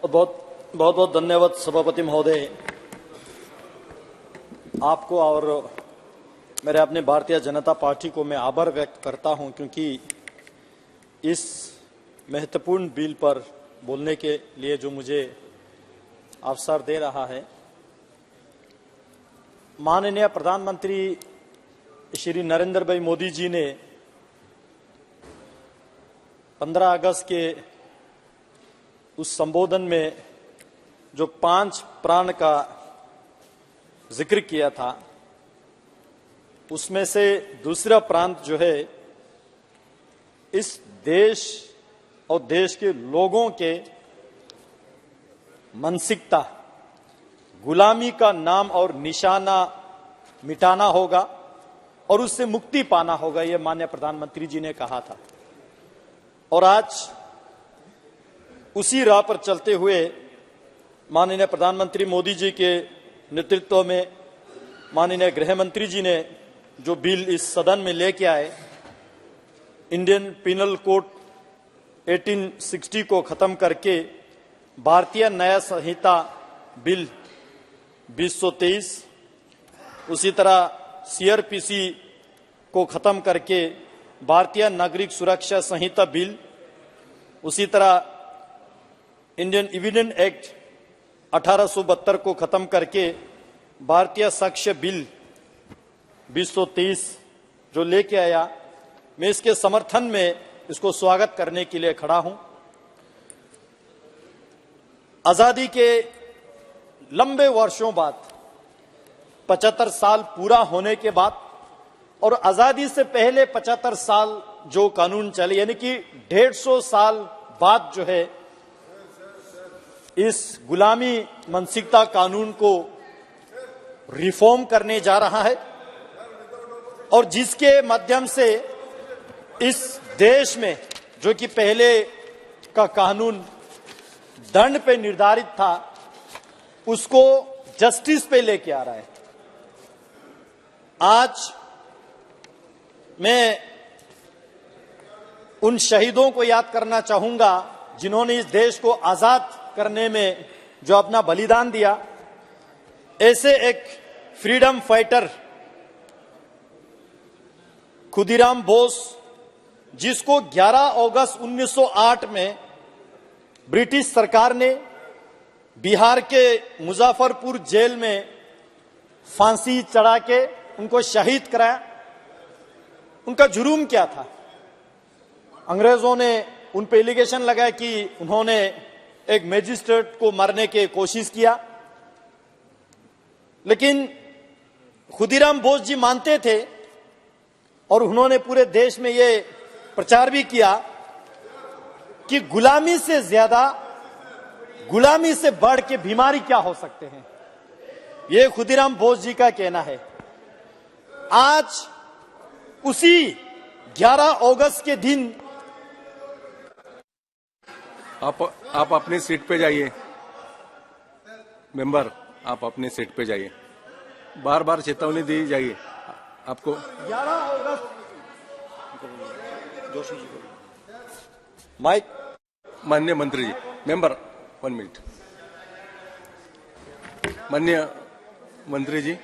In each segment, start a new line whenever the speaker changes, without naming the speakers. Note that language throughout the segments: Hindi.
बहुत बहुत धन्यवाद सभापति महोदय, आपको और मेरे अपने भारतीय जनता पार्टी को मैं आभार व्यक्त करता हूं, क्योंकि इस महत्वपूर्ण बिल पर बोलने के लिए जो मुझे अवसर दे रहा है। माननीय प्रधानमंत्री श्री नरेंद्र भाई मोदी जी ने 15 अगस्त के उस संबोधन में जो 5 प्राण का जिक्र किया था, उसमें से दूसरा प्रांत जो है इस देश और देश के लोगों के मानसिकता, गुलामी का नाम और निशाना मिटाना होगा और उससे मुक्ति पाना होगा, यह माननीय प्रधानमंत्री जी ने कहा था। और आज उसी राह पर चलते हुए माननीय प्रधानमंत्री मोदी जी के नेतृत्व में माननीय गृह मंत्री जी ने जो बिल इस सदन में लेके आए, इंडियन पिनल कोड 1860 को खत्म करके भारतीय न्याय संहिता बिल 2023, उसी तरह सीआरपीसी को खत्म करके भारतीय नागरिक सुरक्षा संहिता बिल, उसी तरह इंडियन एविडेंस एक्ट 1872 को खत्म करके भारतीय साक्ष्य बिल 2023 जो लेके आया, मैं इसके समर्थन में इसको स्वागत करने के लिए खड़ा हूं। आजादी के लंबे वर्षों बाद 75 साल पूरा होने के बाद और आजादी से पहले 75 साल जो कानून चले, यानी कि 150 साल बाद जो है इस गुलामी मानसिकता कानून को रिफॉर्म करने जा रहा है और जिसके माध्यम से इस देश में जो कि पहले का कानून दंड पे निर्धारित था, उसको जस्टिस पे लेके आ रहा है। आज मैं उन शहीदों को याद करना चाहूंगा जिन्होंने इस देश को आजाद करने में जो अपना बलिदान दिया। ऐसे एक फ्रीडम फाइटर खुदीराम बोस, जिसको 11 अगस्त 1908 में ब्रिटिश सरकार ने बिहार के मुजफ्फरपुर जेल में फांसी चढ़ा के उनको शहीद कराया। उनका जुर्म क्या था? अंग्रेजों ने उन पे एलिगेशन लगाया कि उन्होंने एक मैजिस्ट्रेट को मारने की कोशिश किया, लेकिन खुदीराम बोस जी मानते थे और उन्होंने पूरे देश में ये प्रचार भी किया कि गुलामी से ज्यादा, गुलामी से बढ़ के बीमारी क्या हो सकते हैं। ये खुदीराम बोस जी का कहना है। आज उसी 11 अगस्त के दिन
आप अपनी सीट पे जाइए। मेंबर, आप अपनी सीट पे जाइए। बार बार चेतावनी दी जाइए आपको।
11 अगस्त माइक।
माननीय मंत्री जी, मेंबर 1 मिनट। माननीय मंत्री जी,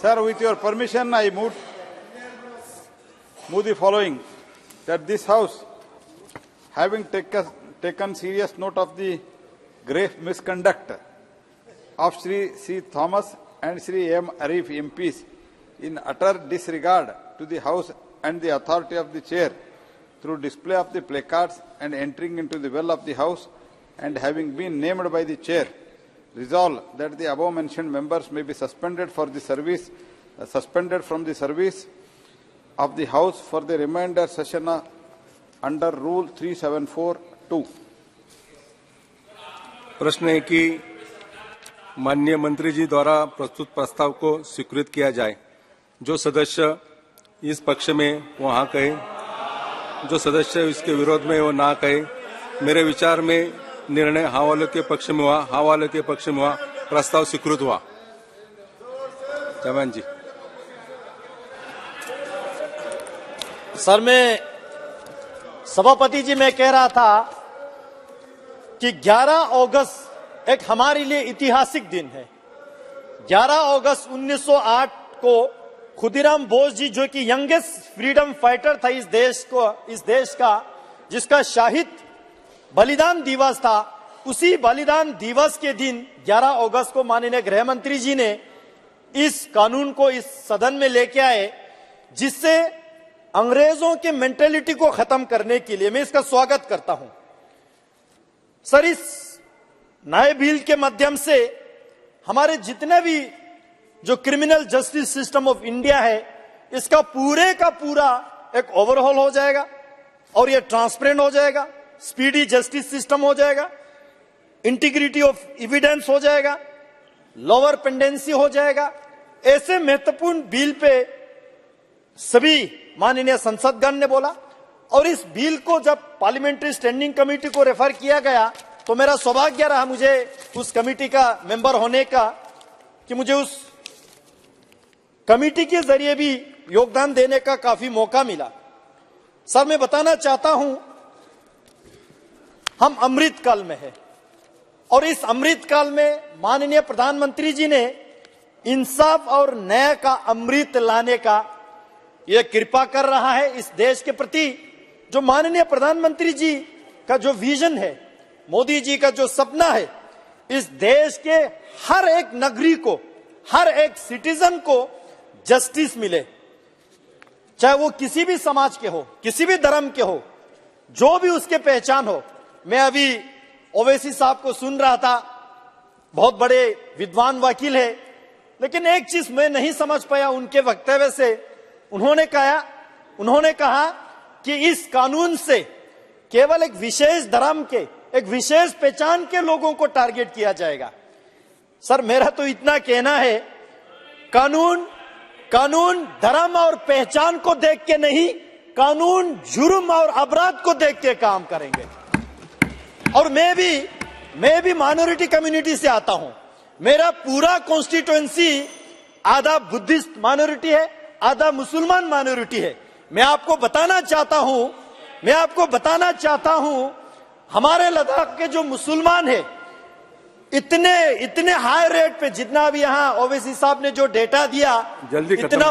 Sir, with your permission, I move the following: that this House, having taken serious note of the grave misconduct of Sri C. Thomas and Sri M. Arif MPs in utter disregard to the House and the authority of the Chair through display of the placards and entering into the well of the House, and having been named by the Chair, resolve that the above mentioned members may be suspended from the service of the House for the remainder session under Rule 3742.
प्रश्न है कि माननीय मंत्री जी द्वारा प्रस्तुत प्रस्ताव को स्वीकृत किया जाए। जो सदस्य इस पक्ष में वो हाँ कहे, जो सदस्य इसके विरोध में वो ना कहे। मेरे विचार में निर्णय हाँ वालों के पक्ष में हुआ, हाँ वालों के पक्ष में हुआ, प्रस्ताव स्वीकृत हुआ। चमन जी।
सर, मैं सभापति जी, मैं कह रहा था कि 11 अगस्त एक हमारे लिए ऐतिहासिक दिन है। 11 अगस्त 1908 को खुदीराम बोस जी, जो कि यंगेस्ट फ्रीडम फाइटर था इस देश का, जिसका शहीद बलिदान दिवस था, उसी बलिदान दिवस के दिन 11 अगस्त को माननीय गृह मंत्री जी ने इस कानून को इस सदन में लेके आए, जिससे अंग्रेजों के मेंटेलिटी को खत्म करने के लिए मैं इसका स्वागत करता हूं। सर, इस नए बिल के माध्यम से हमारे जितने भी जो criminal justice system of India है, इसका पूरे का पूरा एक ओवरहॉल हो जाएगा और ये ट्रांसपेरेंट हो जाएगा, स्पीडी जस्टिस सिस्टम हो जाएगा, इंटीग्रिटी ऑफ एविडेंस हो जाएगा, लोअर पेंडेंसी हो जाएगा। ऐसे महत्वपूर्ण बिल पे सभी माननीय संसदगण ने बोला, और इस बिल को जब पार्लियामेंट्री स्टैंडिंग कमेटी को रेफर किया गया तो मेरा सौभाग्य रहा मुझे उस कमेटी का मेंबर होने का, कि मुझे उस कमेटी के जरिए भी योगदान देने का काफी मौका मिला। सर, मैं बताना चाहता हूं, हम अमृत काल में है और इस अमृत काल में माननीय प्रधानमंत्री जी ने इंसाफ और न्याय का अमृत लाने का यह कृपा कर रहा है इस देश के प्रति। जो माननीय प्रधानमंत्री जी का जो विजन है, मोदी जी का जो सपना है, इस देश के हर एक नागरिक को, हर एक सिटीजन को जस्टिस मिले, चाहे वो किसी भी समाज के हो, किसी भी धर्म के हो, जो भी उसके पहचान हो। मैं अभी ओवैसी साहब को सुन रहा था, बहुत बड़े विद्वान वकील है, लेकिन एक चीज मैं नहीं समझ पाया उनके वक्तव्य से। उन्होंने कहा कि इस कानून से केवल एक विशेष धर्म के, एक विशेष पहचान के लोगों को टारगेट किया जाएगा। सर, मेरा तो इतना कहना है, कानून धर्म और पहचान को देख के नहीं, कानून जुर्म और अपराध को देख के काम करेंगे। और मैं भी माइनॉरिटी कम्युनिटी से आता हूं। मेरा पूरा कॉन्स्टिट्यूएंसी आधा बुद्धिस्ट माइनॉरिटी है, आधा मुसलमान माइनॉरिटी है। मैं आपको बताना चाहता हूं, हमारे लद्दाख के जो मुसलमान है, इतने हाई रेट पे, जितना भी यहाँ ओवैसी साहब ने जो डेटा दिया, इतना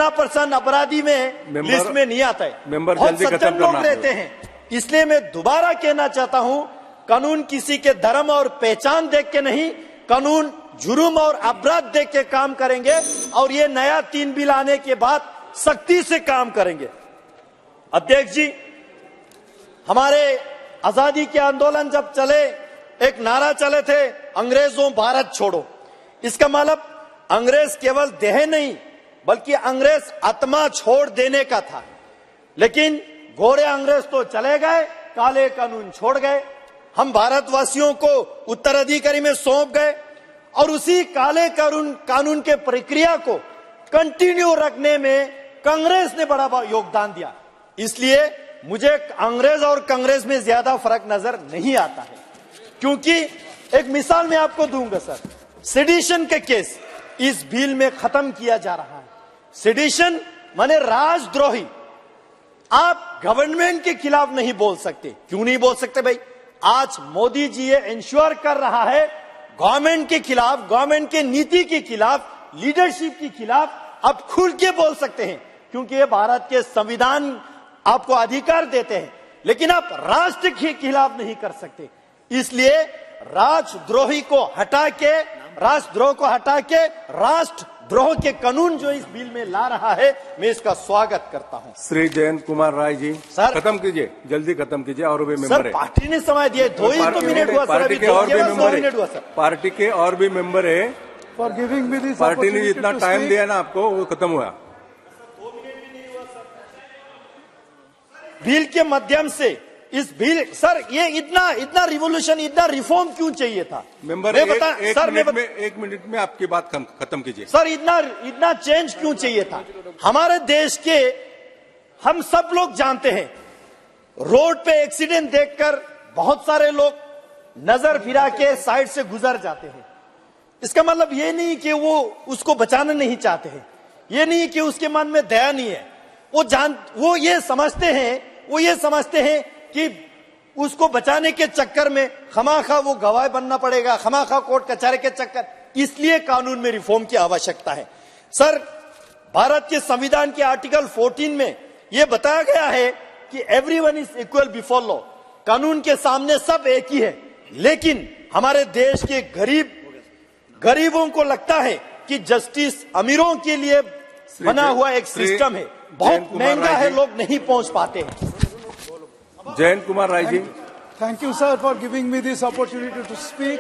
परसेंट अपराधी में लिस्ट में नहीं आता है। बहुत सज्जन लोग रहते हैं। इसलिए मैं दोबारा कहना चाहता हूं, कानून किसी के धर्म और पहचान देख के नहीं, कानून जुर्म और अपराध देख के काम करेंगे, और ये नया 3 बिल आने के बाद सख्ती से काम करेंगे। अध्यक्ष जी, हमारे आजादी के आंदोलन जब चले, एक नारा चले थे, अंग्रेजों भारत छोड़ो। इसका मतलब अंग्रेज केवल देह नहीं, बल्कि अंग्रेज आत्मा छोड़ देने का था। लेकिन गोरे अंग्रेज तो चले गए, काले कानून छोड़ गए। हम भारतवासियों को उत्तराधिकारी में सौंप गए, और उसी काले कानून के प्रक्रिया को कंटिन्यू रखने में कांग्रेस ने बड़ा योगदान दिया। इसलिए मुझे अंग्रेज और कांग्रेस में ज्यादा फर्क नजर नहीं आता है। क्योंकि एक मिसाल मैं आपको दूंगा सर, सेडिशन के केस इस बिल में खत्म किया जा रहा है। सेडिशन माने राजद्रोही। आप गवर्नमेंट के खिलाफ नहीं बोल सकते। क्यों नहीं बोल सकते भाई? आज मोदी जी ये इंश्योर कर रहा है, गवर्नमेंट के खिलाफ, गवर्नमेंट के नीति के खिलाफ, लीडरशिप के खिलाफ आप खुल के बोल सकते हैं, क्योंकि ये भारत के संविधान आपको अधिकार देते हैं। लेकिन आप राष्ट्र के खिलाफ नहीं कर सकते। इसलिए राष्ट्रद्रोह को हटा के राष्ट्रद्रोह के कानून जो इस बिल में ला रहा है, मैं इसका स्वागत करता हूं।
श्री जयंत कुमार राय जी,
सर
खत्म कीजिए, जल्दी खत्म कीजिए। और भी मेंबर
सर, पार्टी ने समय दिया, 2 ही तो मिनट हुआ सर,
पार्टी के और भी मेंबर
हुआ सर।
पार्टी के और भी मेंबर है।
For giving me this
party ने जितना टाइम दिया ना आपको, वो खत्म हुआ।
बिल के माध्यम से इस बिल, सर ये इतना रिवोल्यूशन, इतना रिफॉर्म क्यों चाहिए था?
मेंबर एक मिनट में आपकी बात खत्म कीजिए।
सर इतना चेंज क्यों चाहिए था? हमारे देश के हम सब लोग जानते हैं, रोड पे एक्सीडेंट देखकर बहुत सारे लोग नजर फिरा के साइड से गुजर जाते हैं। इसका मतलब ये नहीं कि वो उसको बचाना नहीं चाहते हैं, ये नहीं कि उसके मन में दया नहीं है। वो ये समझते हैं कि उसको बचाने के चक्कर में खमाखा वो गवाह बनना पड़ेगा, खमाखा कोर्ट कचहरी के चक्कर, इसलिए कानून में रिफॉर्म की आवश्यकता है। सर, भारत के संविधान के आर्टिकल 14 में यह बताया गया है कि everyone is equal before law, कानून के सामने सब एक ही है। लेकिन हमारे देश के गरीबों को लगता है कि जस्टिस अमीरों के लिए बना हुआ एक सिस्टम है, बहुत महंगा है, लोग नहीं पहुंच पाते हैं।
Jayant Kumar Rai ji.
Thank you, sir, for giving me this opportunity to speak.